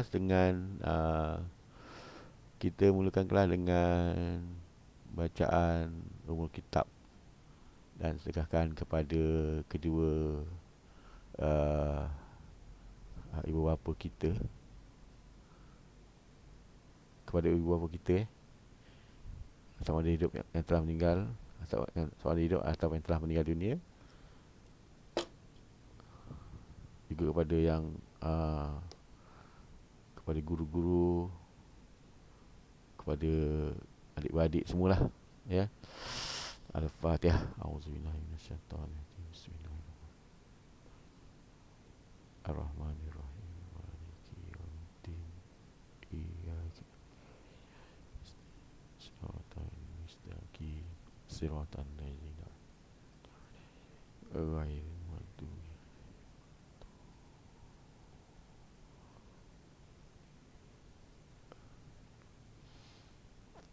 dengan kita mulakan kelas dengan bacaan umul kitab dan sedekahkan kepada kedua uh, ibu bapa kita, kepada ibu bapa kita sama ada hidup yang telah meninggal, sama ada hidup atau yang telah meninggal dunia, juga kepada yang kepada guru-guru, kepada adik-beradik semualah, ya. Al-Fatihah. Auzubillahi minasyaitonirrajim. Bismillahirrahmanirrahim. Maliki yaumiddin. Iyyaka siratal mustaqim. Siratal ladzina ghairil maghdubi.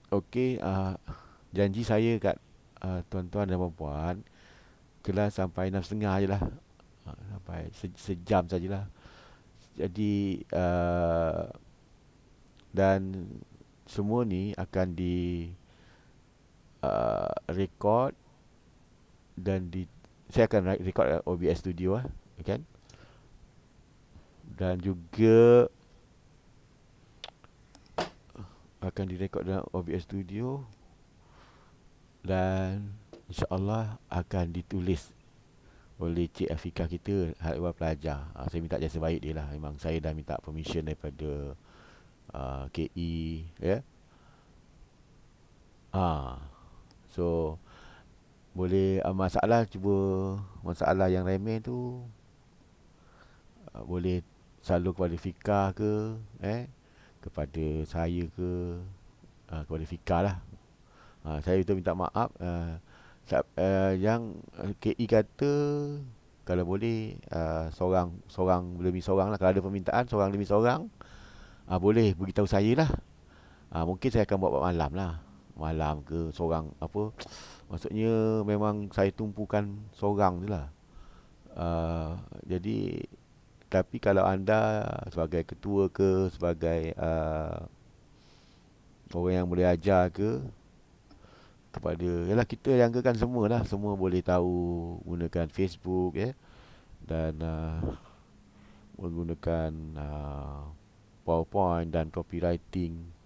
Okey, janji saya kat tuan-tuan dan puan-puan, kelas sampai 6.30 je lah. Sampai sejam sajalah. Jadi dan semua ni akan di record dan saya akan record OBS Studio kan, dan juga akan direkod dalam OBS Studio dan insya-Allah akan ditulis oleh Cik Afiqah kita, hadiah pelajar. Saya minta jasa baik dia lah. Memang saya dah minta permission daripada KE, ya. So boleh masalah yang remeh tu boleh selalu kepada Fikah ke, kepada saya ke, kepada Fikah lah. Saya betul minta maaf. Yang KE kata kalau boleh seorang demi seorang lah. Kalau ada permintaan seorang demi seorang, boleh beritahu saya lah. Mungkin saya akan buat malam lah. Malam ke seorang apa. Maksudnya memang saya tumpukan seorang je lah. Jadi tapi kalau anda sebagai ketua ke, sebagai orang yang boleh ajar ke, kepada, yalah, kita jangkakan semua lah. Semua boleh tahu gunakan Facebook, dan menggunakan PowerPoint dan copywriting.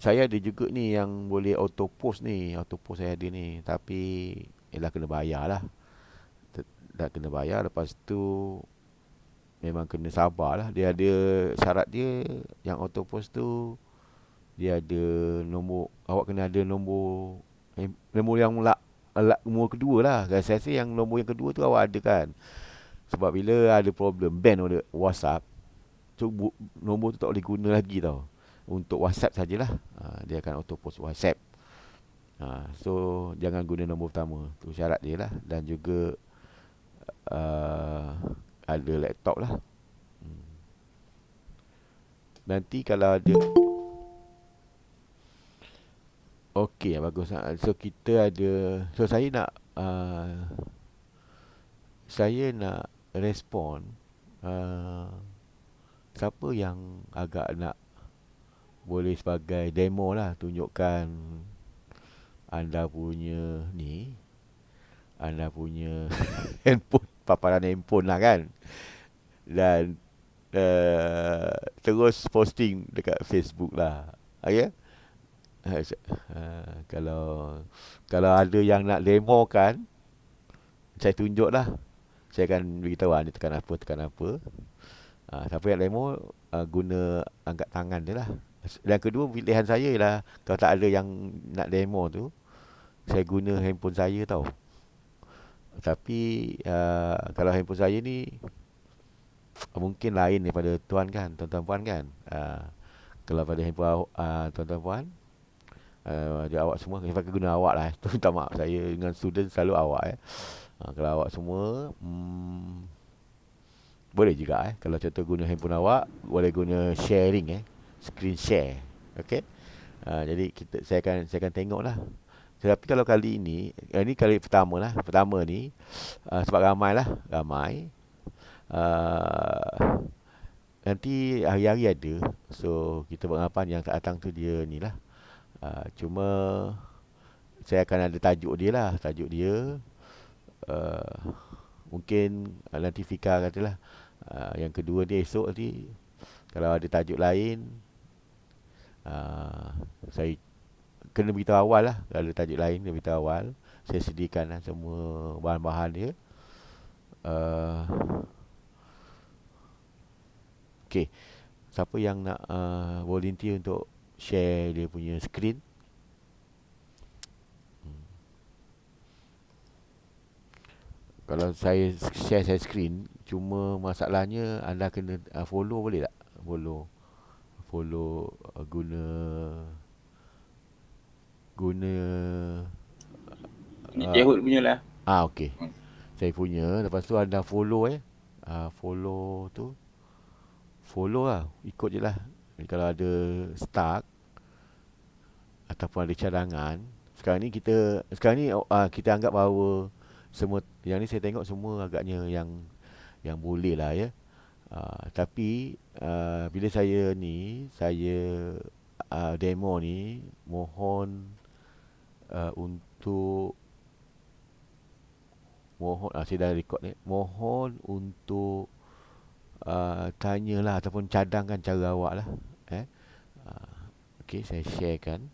Saya ada juga ni yang boleh auto post ni. Auto post saya ada ni. Tapi ialah kena bayar lah. Dah kena bayar. Lepas tu memang kena sabar lah. Dia ada syarat dia. Yang auto post tu dia ada nombor. Awak kena ada nombor yang nombor kedua lah. Saya rasa yang nombor yang kedua tu awak ada kan. Sebab bila ada problem ban oleh WhatsApp, so nombor tu tak boleh guna lagi tau. Untuk WhatsApp sajalah. Dia akan auto post WhatsApp. So jangan guna nombor pertama. Tu syarat dia lah. Dan juga ada laptop lah. Nanti kalau ada, okey, bagus. So kita ada, so saya nak respon siapa yang agak nak, boleh sebagai demo lah, tunjukkan anda punya ni, anda punya handphone, paparan handphone lah kan. Dan terus posting dekat Facebook lah. Okay? Kalau ada yang nak demo kan, saya tunjuk lah. Saya akan beritahu ni tekan apa. Siapa yang demo, guna angkat tangan je lah. Dan kedua, pilihan saya lah, kalau tak ada yang nak demo tu, saya guna handphone saya tau. Tapi kalau handphone saya ni mungkin lain daripada tuan-tuan puan kan. Kalau pada handphone tuan-tuan puan, dia awak semua, saya pakai guna awak lah. Minta maaf, saya dengan student selalu awak. Kalau awak semua boleh juga. Kalau contoh guna handphone awak, boleh guna sharing, screen share. Okay. Jadi saya akan tengok lah. Tetapi kalau kali ini kali pertama lah. Pertama ni sebab ramai. nanti hari-hari ada. So kita pengalaman yang tak datang tu dia ni lah. Cuma saya akan ada tajuk dia lah. Tajuk dia uh, mungkin nanti Fika katalah yang kedua dia esok nanti kalau ada tajuk lain saya kena beritahu awal lah. Kalau ada tajuk lain kena beritahu awal. Saya sediakan lah semua bahan-bahan dia. uh, Okay, siapa yang nak volunteer untuk share dia punya screen? Hmm. Kalau saya screen, cuma masalahnya anda kena follow boleh tak? Follow guna guna uh, Yahud punya lah. okey. Saya punya, lepas tu anda follow follow tu, follow lah, ikut je lah. Jadi kalau ada stuck ataupun ada cadangan, sekarang ni kita anggap bahawa semua yang ni saya tengok semua agaknya yang boleh lah ya. Tapi bila saya demo ni, mohon untuk saya dah record ni. Mohon untuk tanyalah ataupun cadangkan cara awak lah. Uh, okay, saya sharekan.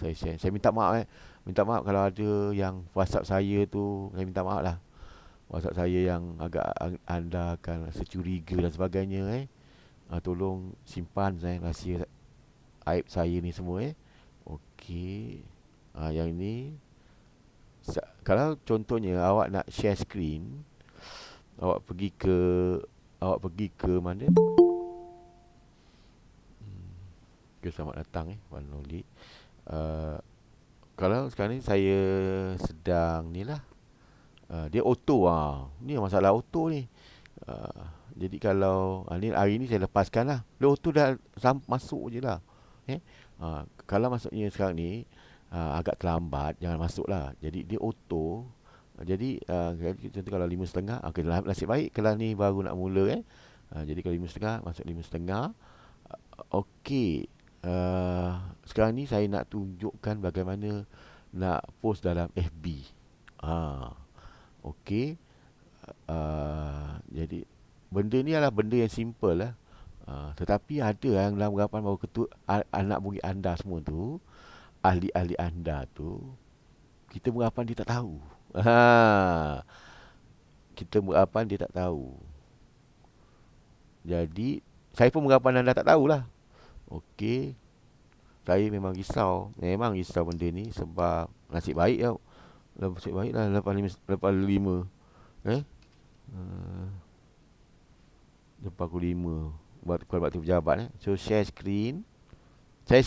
Saya minta maaf Minta maaf kalau ada yang WhatsApp saya tu, saya minta maaf lah. WhatsApp saya yang agak anda akan rasa curiga dan sebagainya tolong simpan rahsia aib saya ni semua Okey. Yang ni kalau contohnya awak nak share screen, awak pergi ke mana? Okay, selamat datang Wan Noli. Uh, Kalau sekarang ni saya sedang ni lah. Dia auto Ni masalah auto ni. Uh, jadi kalau ni hari ni saya lepaskan lah. Dia auto dah masuk je lah. Kalau masuknya sekarang ni agak terlambat, jangan masuk lah. Jadi dia auto. Jadi contoh kalau 5.30, okay, nasib baik kalau ni baru nak mula jadi kalau 5.30 masuk 5.30. Okey. Sekarang ni saya nak tunjukkan bagaimana nak post dalam FB. Okey. Jadi benda ni adalah benda yang simple lah. Tetapi ada yang dalam anggapan bahawa anak murid anda semua tu, ahli-ahli anda tu, kita beranggapan dia tak tahu. Kita beranggapan dia tak tahu. Jadi saya pun beranggapan anda tak tahulah. Okey. Saya memang risau benda ni sebab nasib baik tau. Nasib baik lah lepas 5 eh uh, lepas pukul 5 buat waktu pejabat So share screen. Saya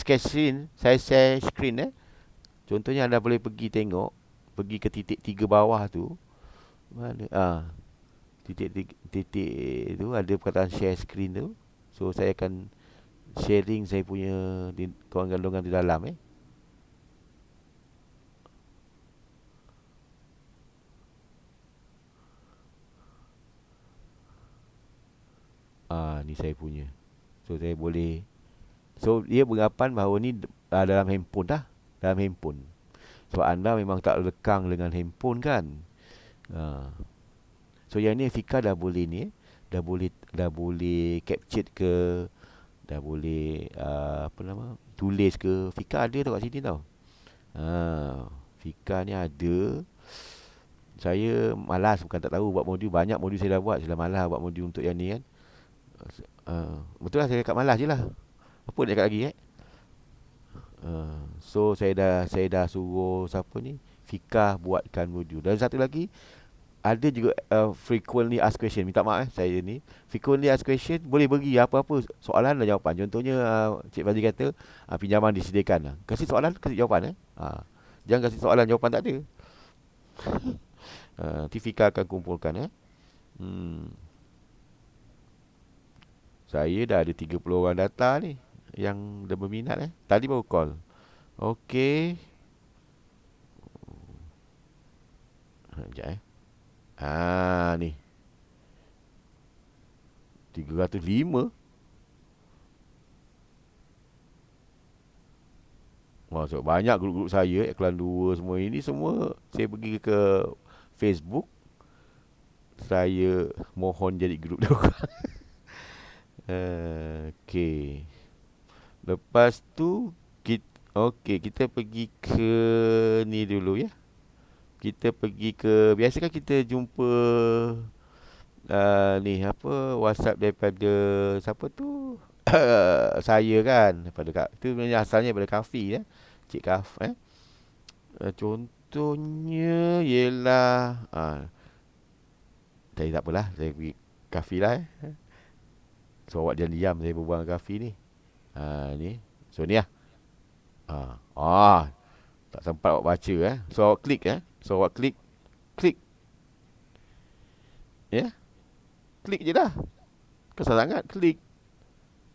share screen Contohnya anda boleh pergi tengok, pergi ke titik 3 bawah tu. Mana titik tu ada perkataan share screen tu. So saya akan sharing saya punya kawan gandungan di dalam ni saya punya. So saya boleh. So dia beranggapan bahawa ni dalam handphone dah. Dalam handphone. Sebab anda memang tak lekang dengan handphone kan. So yang ni Fika dah boleh ni dah boleh capture ke, dah boleh apa nama, tulis ke. Fika ada tau kat sini tau. Fika ni ada. Saya malas, bukan tak tahu buat modul. Banyak modul saya dah buat. Saya dah malas buat modul untuk yang ni kan. Betul lah, saya cakap malas je lah. Apa nak cakap lagi So saya dah suruh siapa ni, Fika buatkan modul. Dan satu lagi, ada juga frequently asked question. Minta maaf saya ni. Frequently asked question boleh bagi apa-apa soalan dan jawapan. Contohnya Cik Fazli kata pinjaman disediakan. Kasih soalan, kasih jawapan Jangan kasih soalan jawapan tak ada. Nanti Fika akan kumpulkan Saya dah ada 30 orang data ni yang dah berminat Tadi baru call. Okey. Sekejap ni. 305. Masuk banyak grup-grup saya, Iklan 2 semua ini semua saya pergi ke Facebook, saya mohon jadi grup dia orang. Okey. Lepas tu kita, okey, kita pergi ke ni dulu ya. Kita pergi ke, biasa kan kita jumpa ni apa, WhatsApp daripada siapa tu? Saya kan daripada Kak. Itu sebenarnya asalnya daripada Kafi ya. Cik Kaf contohnya ialah saya tak apalah, saya pergi Kafi lah So awak diam-diam saya berbual dengan Kafi ni. Ni. So ni lah. Ah, ah, tak sempat awak baca So awak klik So awak klik, klik ya. Klik je dah. Kesal sangat klik.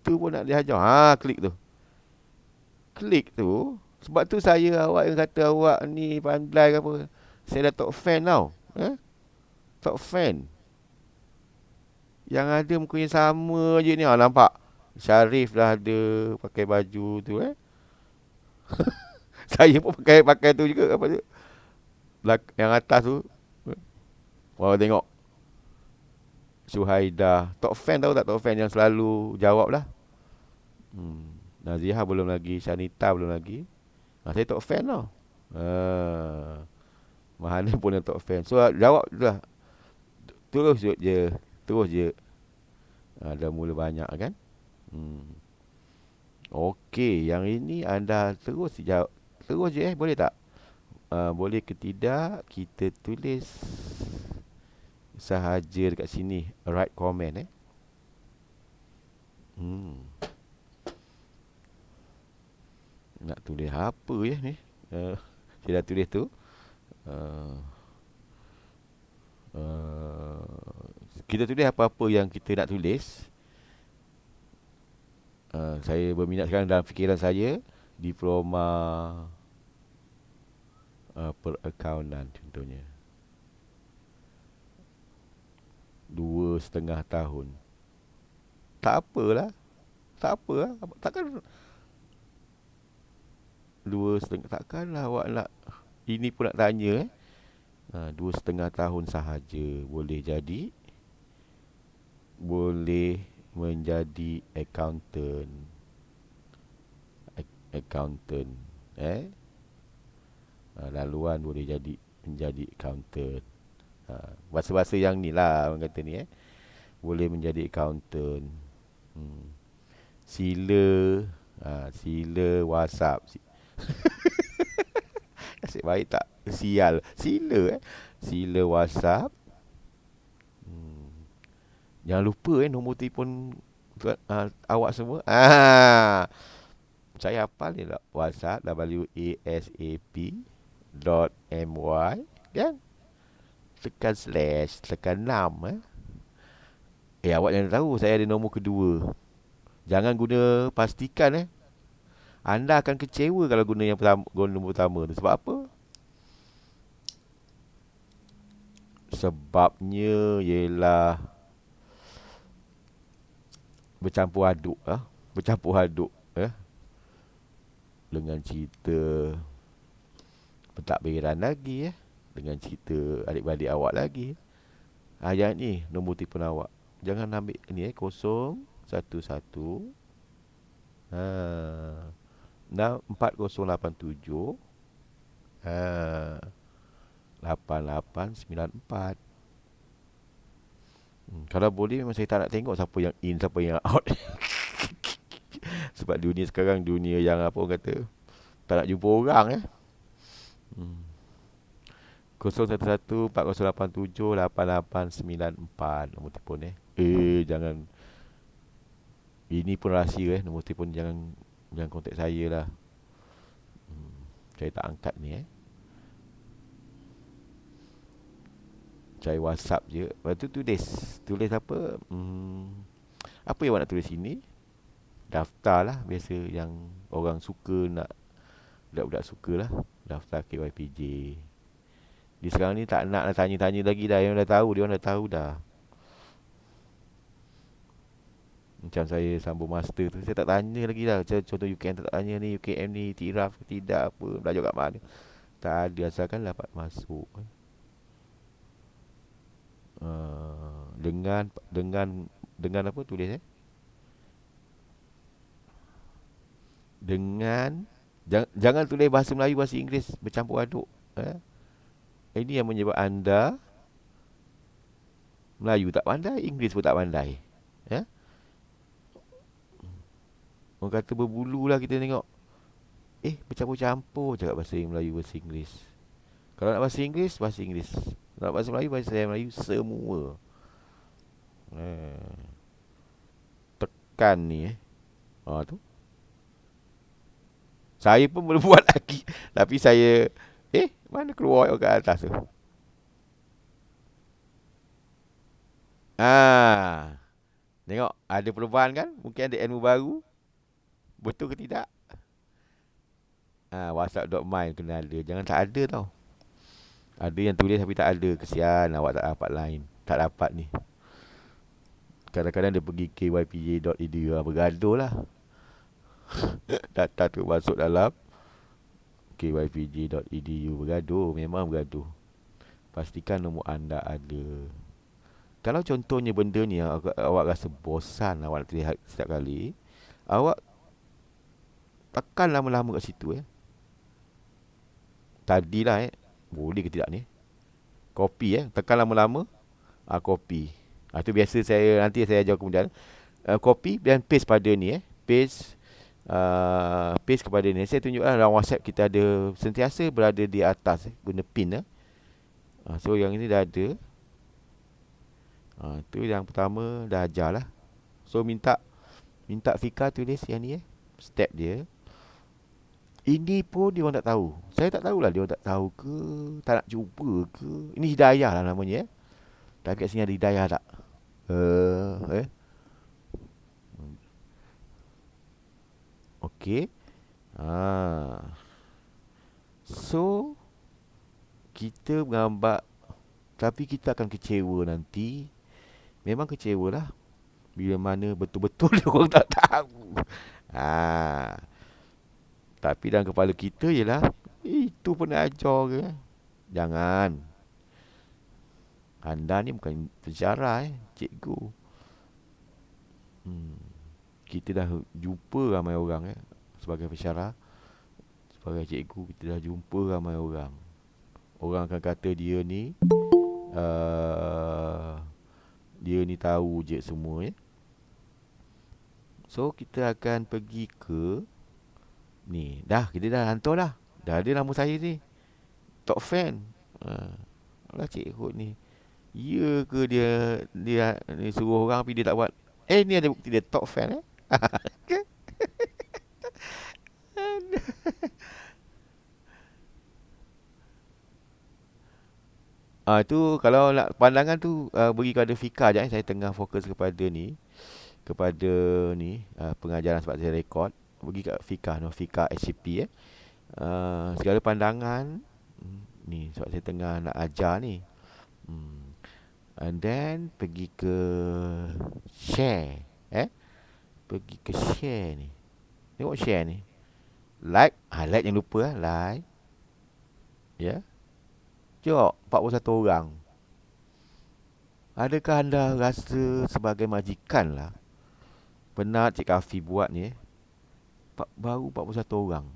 Tu pun nak dihajar. Klik tu. Klik tu. Sebab tu saya awak yang kata awak ni pandai ke apa. Saya dah top fan tau. Top fan. Yang ada muka yang sama je ni. Nampak? Syarif dah ada pakai baju tu Saya pun pakai tu juga apa tu. Yang atas tu. Tengok. Suhaidah. Top fan tahu tak, top fan yang selalu jawab lah. Nazihah belum lagi, Shanita belum lagi. Saya top fan tau. Mahana pun yang top fan. So jawab lah. Terus je. Terus je. Dah mula banyak kan. Okey, yang ini anda terus jawab. Terus je boleh tak? Boleh ke tidak kita tulis sahaja dekat sini, write comment Nak tulis apa ni? Saya dah tulis tu. Kita tulis apa-apa yang kita nak tulis. Saya berminat sekarang dalam fikiran saya diploma perakaunan contohnya 2,5 tahun. Tak apalah. Takkan 2,5, takkanlah awak nak ini pun nak tanya 2,5 tahun sahaja boleh jadi, boleh menjadi accountant. Laluan boleh menjadi accountant. Bahasa-bahasa yang ni lah orang kata ni boleh menjadi accountant. Sila WhatsApp. Asyik baik tak? Sial. Sila WhatsApp. Jangan lupa nombor telefon awak semua. Saya hafal ni lah. WhatsApp WASAP.my kan? Tekan slash, tekan 6 awak jangan tahu saya ada nombor kedua. Jangan guna, pastikan anda akan kecewa kalau guna yang pertama, guna nombor pertama tu. Sebab apa? Sebabnya ialah bercampur aduk dengan cerita pentadbiran lagi dengan cerita adik-beradik awak lagi. Yang ni nombor telefon awak. Jangan ambil ni 011 4087 8894. Kalau boleh memang saya tak nak tengok siapa yang in, siapa yang out. Sebab dunia sekarang dunia yang apa orang kata tak nak jumpa orang 011 4087 8894 nombor telefon jangan, ini pun rahsia nombor telefon jangan kontak saya lah. Saya tak angkat ni saya WhatsApp je. Lepas tu tulis apa apa yang awak nak tulis sini. Daftar lah. Biasa yang orang suka nak, budak-budak suka lah, daftar KYPJ. Di sekarang ni tak nak tanya-tanya lagi dah. Yang dah tahu, dia orang dah tahu dah. Macam saya sambung master tu, saya tak tanya lagi lah. Contoh UKM tak tanya ni, UKM ni iktiraf ke tidak, apa, belajar kat mana. Tak ada, asalkan dapat masuk. Dengan apa tulis Dengan jangan tulis bahasa Melayu, bahasa Inggeris bercampur aduk. Eh? Ini yang menyebab anda Melayu tak pandai, Inggeris pun tak pandai. Ya? Orang kata berbulu lah kita tengok. Bercampur-campur cakap bahasa Melayu, bahasa Inggeris. Kalau nak bahasa Inggeris, bahasa Inggeris. Kalau nak bahasa Melayu, bahasa Melayu semua. Eh, tekan ni tu. Saya pun boleh buat lagi. Tapi saya mana keluar kat atas tu. Ah, tengok ada perubahan kan? Mungkin ada ilmu baru. Betul ke tidak? WhatsApp.my kena ada. Jangan tak ada tau. Ada yang tulis tapi tak ada. Kesian awak tak dapat line. Tak dapat ni. Kadang-kadang dia pergi kypj.edu lah. Bergaduh lah. Data tu masuk dalam kypj.edu. Bergaduh. Memang bergaduh. Pastikan nombor anda ada. Kalau contohnya benda ni awak rasa bosan awak nak lihat setiap kali, awak tekan lama-lama kat situ Tadilah boleh ke tidak ni? Copy tekan lama-lama, copy. Tu biasa saya nanti saya ajar kemudian. Copy dan paste pada ni paste kepada ni. Saya tunjuklah dalam WhatsApp kita ada sentiasa berada di atas guna pin So yang ini dah ada. Tu yang pertama dah ajar lah. So minta Fika tulis yang ni step dia. Ini pun dia orang tak tahu. Saya tak tahulah dia orang tak tahu ke, tak nak cuba ke. Ini hidayah lah namanya Tapi kat sini ada hidayah tak? Okey. So kita gambar, tapi kita akan kecewa nanti. Memang kecewa lah bila mana betul-betul dia orang tak tahu. Tapi dalam kepala kita ialah itu pun nak ajar ke? Jangan. Anda ni bukan pensyarah cikgu. Kita dah jumpa ramai orang sebagai pensyarah, sebagai cikgu, kita dah jumpa ramai orang. Orang akan kata dia ni tahu je semua So kita akan pergi ke ni. Kita dah hantar dah. Dah ada nama saya ni. Top fan. Alah cikgu ni. Ya ke dia ni suruh orang tapi dia tak buat. Ni ada bukti dia top fan Itu kalau nak pandangan tu bagi kepada Fika je Saya tengah fokus kepada ni. Kepada ni pengajaran sebab saya rekod. Bagi kat Fika Fika SCP segala pandangan ni sebab saya tengah nak ajar ni. And then pergi ke share pergi ke share ni. Tengok share ni. Like like jangan lupa like. Tengok 41 orang. Adakah anda rasa sebagai majikan lah penat Cik Kafi buat ni baru 41 orang.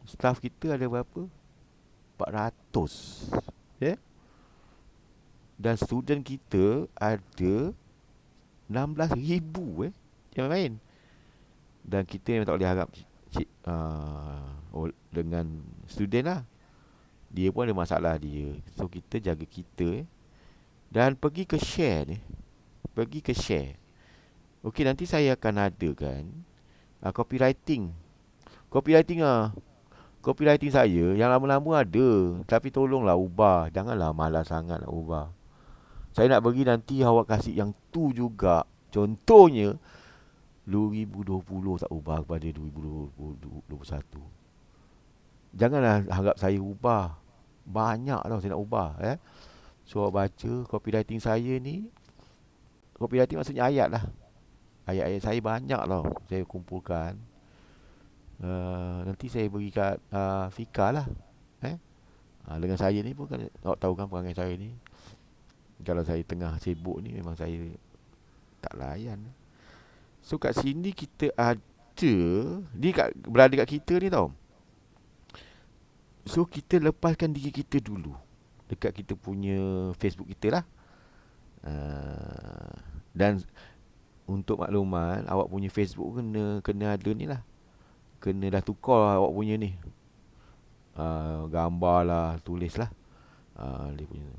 Staff kita ada berapa? 400 Dan student kita ada 16,000 yang main. Dan kita memang tak boleh harap dengan student lah. Dia pun ada masalah dia. So kita jaga kita Dan pergi ke share ni. Pergi ke share. Okey, nanti saya akan adakan copywriting. Copywriting saya yang lama-lama ada. Tapi tolonglah ubah. Janganlah malas sangat nak ubah. Saya nak bagi nanti awak kasih yang tu juga. Contohnya 2020 tak ubah kepada 2021. Janganlah harap saya ubah. Banyak tau saya nak ubah So awak baca copywriting saya ni. Copywriting maksudnya ayat lah. Ayat-ayat saya banyak tau. Saya kumpulkan. Nanti saya bagi kat Fika lah. Eh? Dengan saya ni pun kan, awak tahu kan perangai saya ni. Kalau saya tengah sibuk ni memang saya tak layan. So kat sini kita ada, dia berada kat kita ni tau. So kita lepaskan diri kita dulu dekat kita punya Facebook kita lah. Dan untuk makluman, awak punya Facebook kena kena ada ni lah. Kena dah tukar awak punya ni. Gambar lah, tulis lah. Dia punya.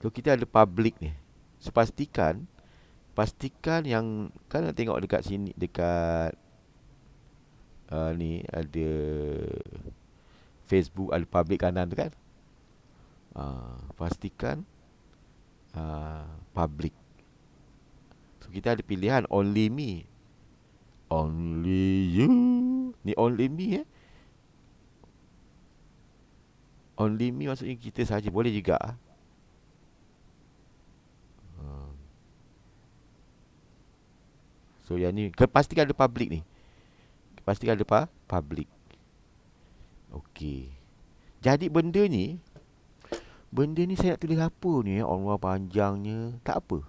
So kita ada public ni. So pastikan yang kan nak tengok dekat sini, dekat ni ada Facebook, ada public kanan tu kan. Pastikan public. So kita ada pilihan only me, only you. Ni only me only me maksudnya kita saja. Boleh juga. So yang ni pastikan ada public ni. Pastikan ada public. Okey. Jadi benda ni saya nak tulis apa ni? Allah panjangnya. Tak apa.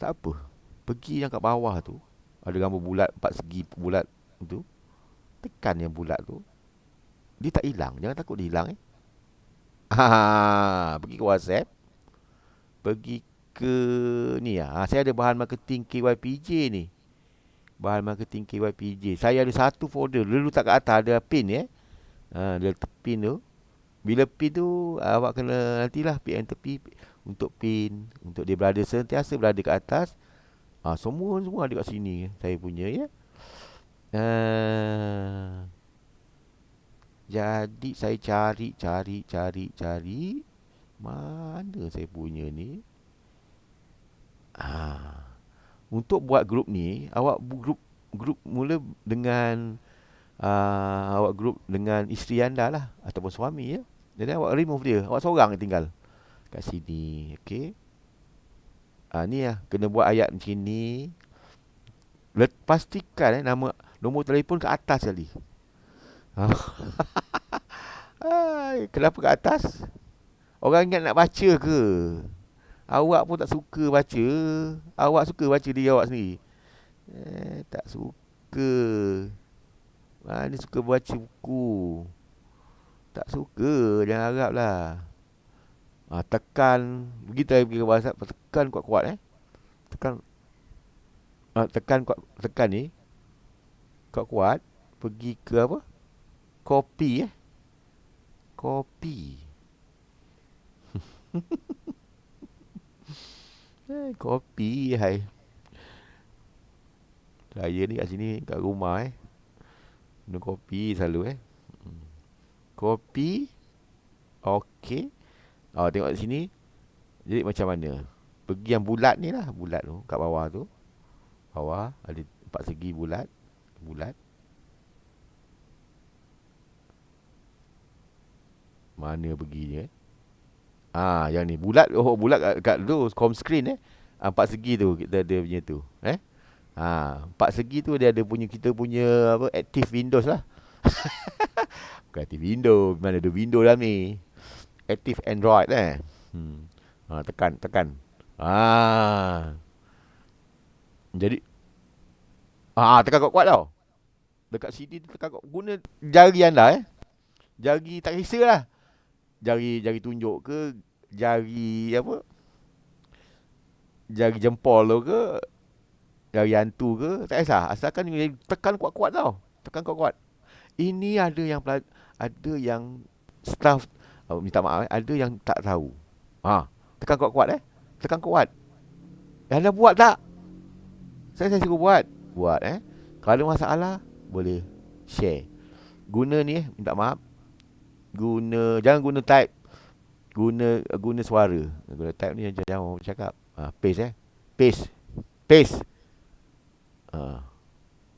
Tak apa. Pergi yang kat bawah tu. Ada gambar bulat, 4 segi bulat tu. Tekan yang bulat tu. Dia tak hilang. Jangan takut dia hilang pergi ke WhatsApp. Pergi ke ni saya ada bahan marketing KYPJ ni. Bahan marketing KYPJ. Saya ada satu folder. Dulu tak kat atas ada pin dia pin tu. Bila pin tu awak kena nantilah pin tepi untuk pin, untuk dia berada sentiasa berada kat atas. Semua ada kat sini saya punya Jadi saya cari mana saya punya ni. Untuk buat grup ni, awak grup mula dengan awak grup dengan isteri anda lah ataupun suami Jadi awak remove dia. Awak seorang yang tinggal kat sini. Okey. Ni kena buat ayat macam ni. Pastikan nama nombor telefon kat atas sekali. Kenapa kat atas? Orang ingat nak baca ke? Awak pun tak suka baca. Awak suka baca diri awak sendiri? Tak suka. Mana suka baca buku? Tak suka. Jangan harap lah. Tekan. Begitu pergi ke WhatsApp. Tekan kuat-kuat Tekan. Tekan ni. Kuat-kuat. Pergi ke apa? Copy Copy. Copy hai. Saya ni kat sini kat rumah kena copy selalu Copy. Okey. Tengok kat sini. Jadi macam mana? Pergi yang bulat ni lah. Bulat tu. Kat bawah tu. Bawah. Ada 4 segi bulat. Mana perginya yang ni. Bulat. Bulat kat tu. Home screen 4 segi tu. Kita ada punya tu. 4 segi tu dia ada punya, kita punya apa, active Windows lah. Bukan active Windows. Mana ada Windows dalam ni. Active Android tekan. Jadi tekan kuat-kuat tau. Dekat sini tekan kuat. Guna jari anda Jari tak kisah lah. Jari tunjuk ke, jari apa, jari jempol tu ke, jari hantu ke, tak kisah. Asalkan tekan kuat-kuat tau. Tekan kuat-kuat. Ini ada yang staff minta maaf ada yang tak tahu. Tekan kuat-kuat Tekan kuat. Anda buat tak? Saya suruh buat Kalau masalah boleh share. Guna ni minta maaf. Jangan guna type. Guna suara. Guna type ni jangan cakap. Paste Paste.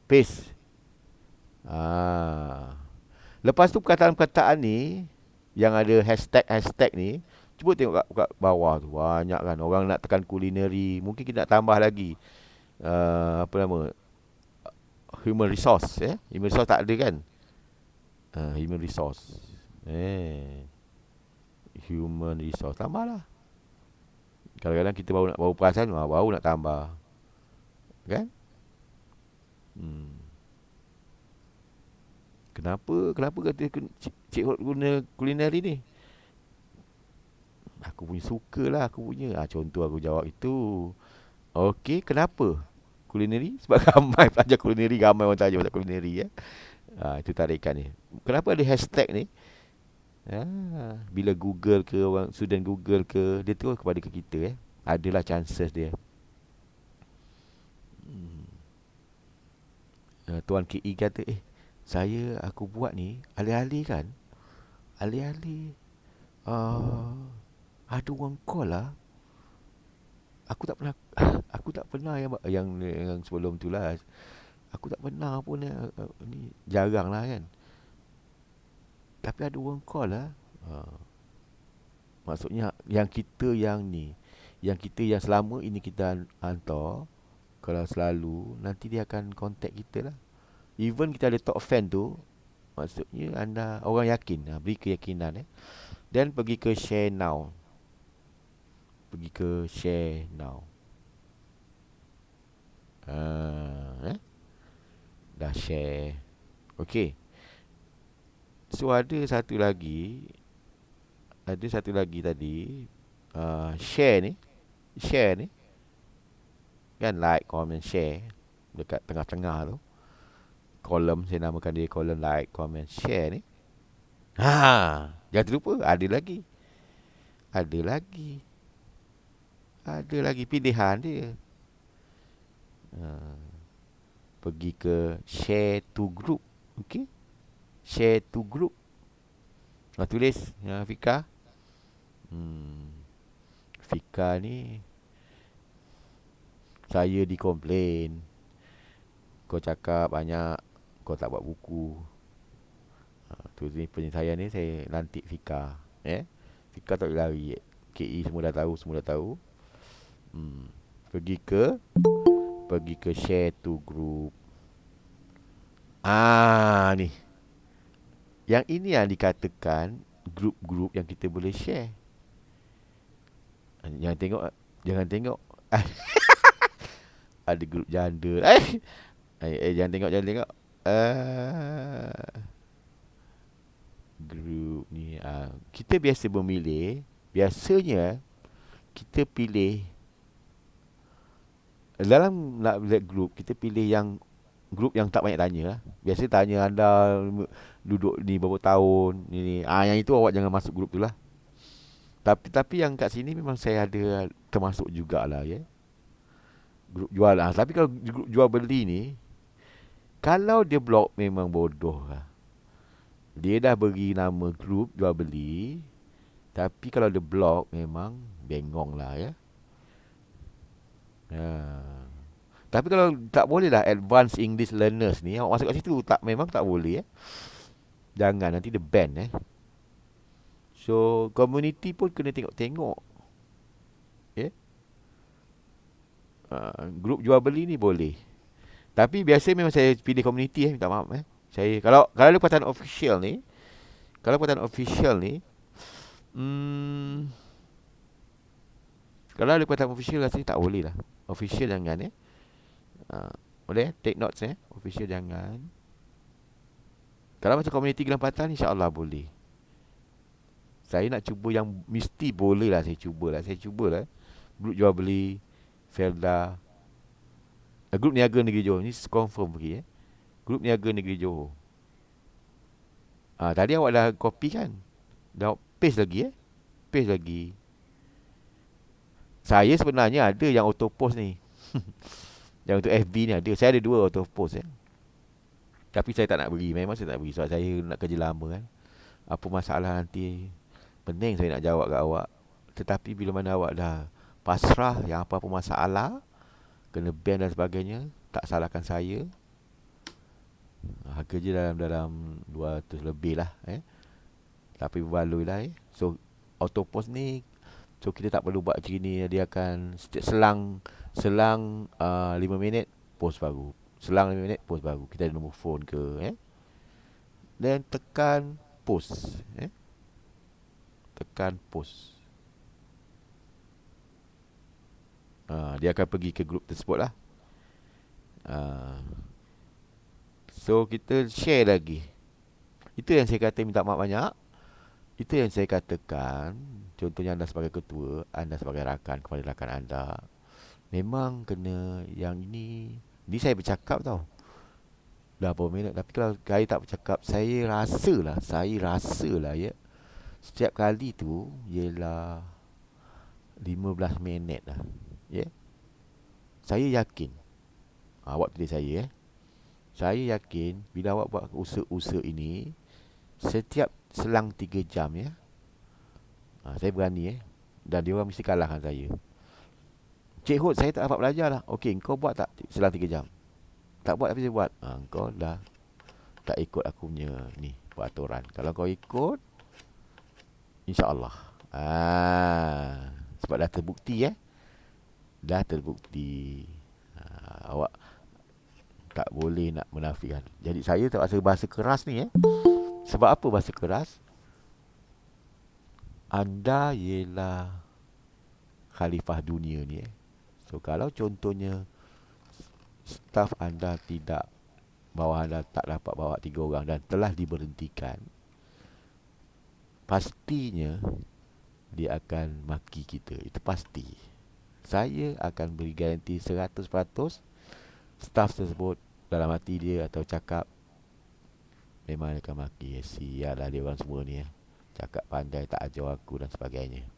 Paste. Lepas tu perkataan-perkataan ni yang ada hashtag ni, cuba tengok kat bawah tu. Banyak kan orang nak tekan culinary. Mungkin kita nak tambah lagi. Apa nama, human resource, human resource tak ada kan. Human resource, human resource tambah lah. Kadang-kadang kita baru perasan, baru nak tambah kan. hmm. Kenapa kata Cik Hot guna kulineri ni? Aku punya suka lah, aku punya. Contoh aku jawab itu. Okey, kenapa kulineri? Sebab ramai pelajar kulineri, ramai orang tanya pasal kulineri ya. Itu tarikan ni. Kenapa ada hashtag ni? Bila Google ke, orang student Google ke, dia terus kepada ke kita Adalah chances dia. Hmm. Tuan KE kata, aku buat ni alih-alih kan. Alih-alih ada orang call lah. Aku tak pernah aku tak pernah yang sebelum tu lah. Aku tak pernah pun ni jarang lah kan. Tapi ada orang call lah. Maksudnya yang kita yang selama ini kita hantar, kalau selalu nanti dia akan contact kita lah. Even kita ada top fan tu, maksudnya anda orang yakin, beri keyakinan dan pergi ke share now. Pergi ke share now. Dah share. Okey. So ada satu lagi tadi, share ni. Share ni kan, like, comment, share dekat tengah-tengah tu. Kolom, saya namakan dia kolom like, comment, share ni. Jangan terlupa, ada lagi. Ada lagi. Ada lagi pilihan dia. Pergi ke share to group. Okey. Share to group. Tulis Fika. Fika ni, saya dikomplain kau cakap banyak, kau tak buat buku. Tu ni penyelesaian ni, saya lantik Fika. Fika tak boleh lari. KE semua dah tahu. Pergi ke share to group. Ni. Yang ini yang dikatakan grup-grup yang kita boleh share. Jangan tengok. Ada grup janda. Jangan tengok. Grup ni, kita biasa memilih. Biasanya kita pilih dalam nak buat grup, kita pilih yang grup yang tak banyak tanya lah. Biasa tanya anda duduk ni berapa tahun ni. Yang itu awak jangan masuk grup tu lah. Tapi yang kat sini memang saya ada termasuk jugalah grup jual. Tapi kalau grup jual beli ni, kalau dia blok memang bodoh lah. Dia dah beri nama grup jual beli, tapi kalau dia blok memang bengong lah Tapi kalau tak boleh lah advanced English learners ni, awak masuk kat situ memang tak boleh Jangan, nanti dia ban So community pun kena tengok-tengok. Grup jual beli ni boleh. Tapi biasa memang saya pilih community minta maaf Saya kalau ada perkataan official ni, kalau ada perkataan official rasanya tak boleh lah. Official jangan boleh take notes official jangan. Kalau macam community gelambatan, insya-Allah boleh. Saya nak cuba yang mesti boleh lah. Saya cubalah. Grup jual beli Felda, grup niaga negeri Johor ni confirm pergi Grup niaga negeri Johor. Tadi awak dah copy kan? Dah paste lagi. Saya sebenarnya ada yang auto post ni. Yang untuk FB ni ada. Saya ada 2 auto post Tapi saya tak nak beri. Memang saya tak nak beri sebab saya nak kerja lama Apa masalah nanti, pening saya nak jawab kat awak. Tetapi bila mana awak dah pasrah yang apa-apa masalah, kena ban dan sebagainya, tak salahkan saya. Harga je dalam 200 lebih lah tapi berbaloi lah So auto post ni, so kita tak perlu buat macam ni. Dia akan setiap Selang 5 minit post baru. Selang 5 minit post baru. Kita ada nombor phone ke, dan tekan post, tekan post. Dia akan pergi ke grup tersebut lah. Ah, so kita share lagi. Itu yang saya kata minta maaf banyak. Itu yang saya katakan. Contohnya anda sebagai ketua, anda sebagai rakan kepada rakan anda, memang kena yang ini saya bercakap tau, dah berapa minit. Tapi kalau saya tak bercakap, saya rasa lah ya, setiap kali tu ialah 15 minit lah. Ya, saya yakin, awak pilih saya, saya yakin bila awak buat usaha ini setiap selang 3 jam, saya berani, dan dia orang mesti kalahkan saya. Cik Hud, saya tak dapat belajar lah. Okey, kau buat tak selang 3 jam? Tak buat tapi saya buat. Kau dah tak ikut aku punya ni peraturan. Kalau kau ikut, insya-Allah. Sebab dah terbukti, dah terbukti. Awak tak boleh nak menafikan. Jadi saya tak rasa bahasa keras ni, Sebab apa bahasa keras? Anda ialah khalifah dunia ni, So kalau contohnya staf anda tidak, bawah anda tak dapat bawa 3 orang dan telah diberhentikan, pastinya dia akan maki kita. Itu pasti. Saya akan beri garanti 100% staf tersebut dalam hati dia atau cakap, memang dia akan maki. Sial lah dia orang semua ni, cakap pandai, tak ajar aku dan sebagainya.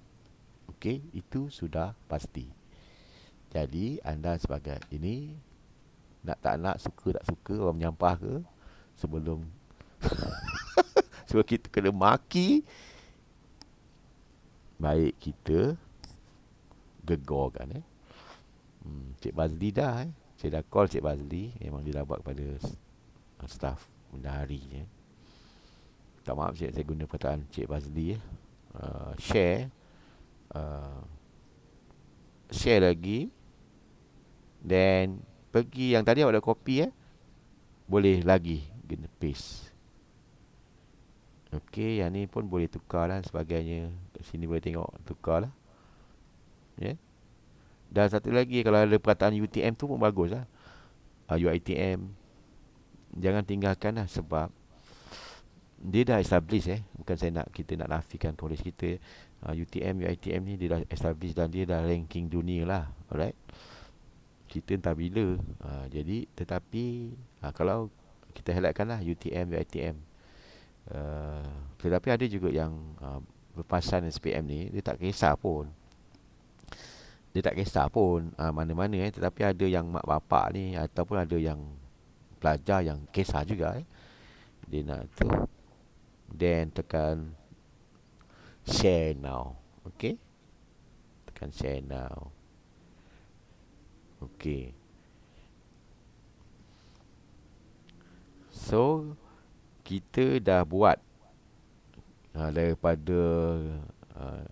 Okey, itu sudah pasti. Jadi anda sebagai ini, nak tak nak, suka tak suka, orang menyampah ke, sebelum sebab kita kena maki, baik kita gegorkan, Cik Bazli dah, saya dah call Cik Bazli. Memang dia dah buat kepada staff benda hari, tak maaf Cik, saya guna perkataan Cik Bazli, share, uh, share lagi. Dan pergi yang tadi awak dah copy, boleh lagi guna paste. Okey, yang ni pun boleh tukar dan sebagainya. Kat sini boleh tengok, tukar lah, Dan satu lagi, kalau ada perkataan UTM tu pun bagus lah. UITM jangan tinggalkan lah, sebab dia dah establish, bukan saya nak, kita nak nafikan college kita. UTM, UITM ni dia dah establish dan dia dah ranking dunia lah. Alright, kita entah bila. Jadi tetapi kalau kita highlightkan lah UTM, UITM, tetapi ada juga yang berpasan SPM ni, dia tak kisah pun, mana-mana, tetapi ada yang mak bapak ni ataupun ada yang pelajar yang kisah juga, dia nak tu. Then tekan share now. Okay, tekan share now. Okay, so kita dah buat daripada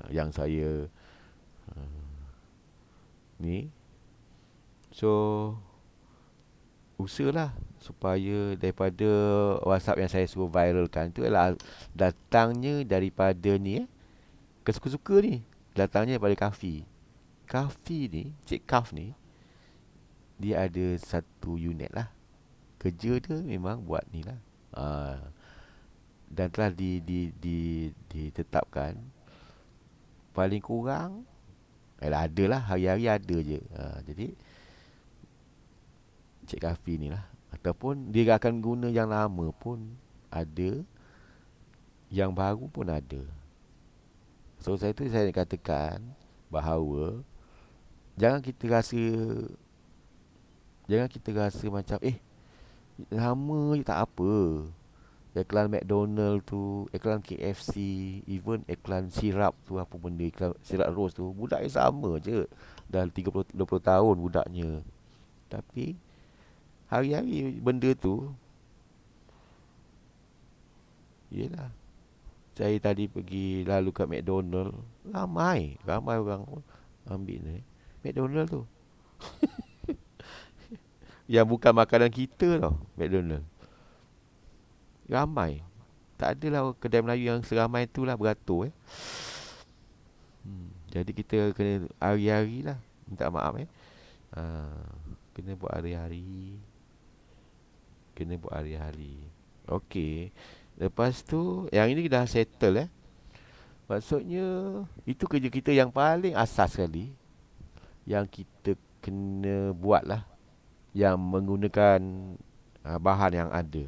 yang saya ni. So usahalah supaya daripada WhatsApp yang saya suruh viralkan tu adalah datangnya daripada ni, kesuka-suka ni, datangnya daripada Kafi. Kafi ni, Cik Kaf ni, dia ada satu unit lah. Kerja dia memang buat ni lah. Dan telah ditetapkan paling kurang, ada lah, hari-hari ada je. Jadi Cik Kafi ni lah, ataupun dia akan guna yang lama pun ada, yang baru pun ada. So saya nak katakan bahawa jangan kita rasa macam lama je tak apa. Iklan McDonald tu, iklan KFC, even iklan sirap tu, apa benda, iklan sirap rose tu, budaknya sama je. Dah 30-20 tahun budaknya. Tapi hari-hari benda tu, yelah, saya tadi pergi lalu kat McDonald, ramai orang ambil ni McDonald tu. Yang bukan makanan kita tau, McDonald. Ramai. Tak adalah kedai Melayu yang seramai itulah, beratur. Jadi kita kena hari-hari lah. Minta maaf ha, kena buat hari-hari. Kena buat hari-hari. Okey. Lepas tu, yang ini dah settle Maksudnya, itu kerja kita yang paling asas sekali. Yang kita kena buat lah. Yang menggunakan bahan yang ada.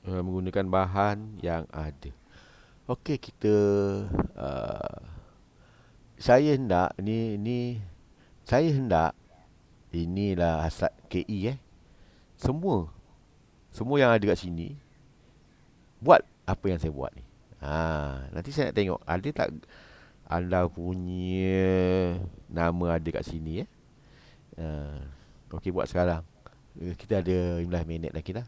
Menggunakan bahan yang ada. Okey, kita uh, saya hendak saya hendak inilah asal KE Semua semua yang ada kat sini buat apa yang saya buat ni. Nanti saya nak tengok ada tak anda punya nama ada kat sini Okey, buat sekarang. Kita ada 15 minit lagi lah.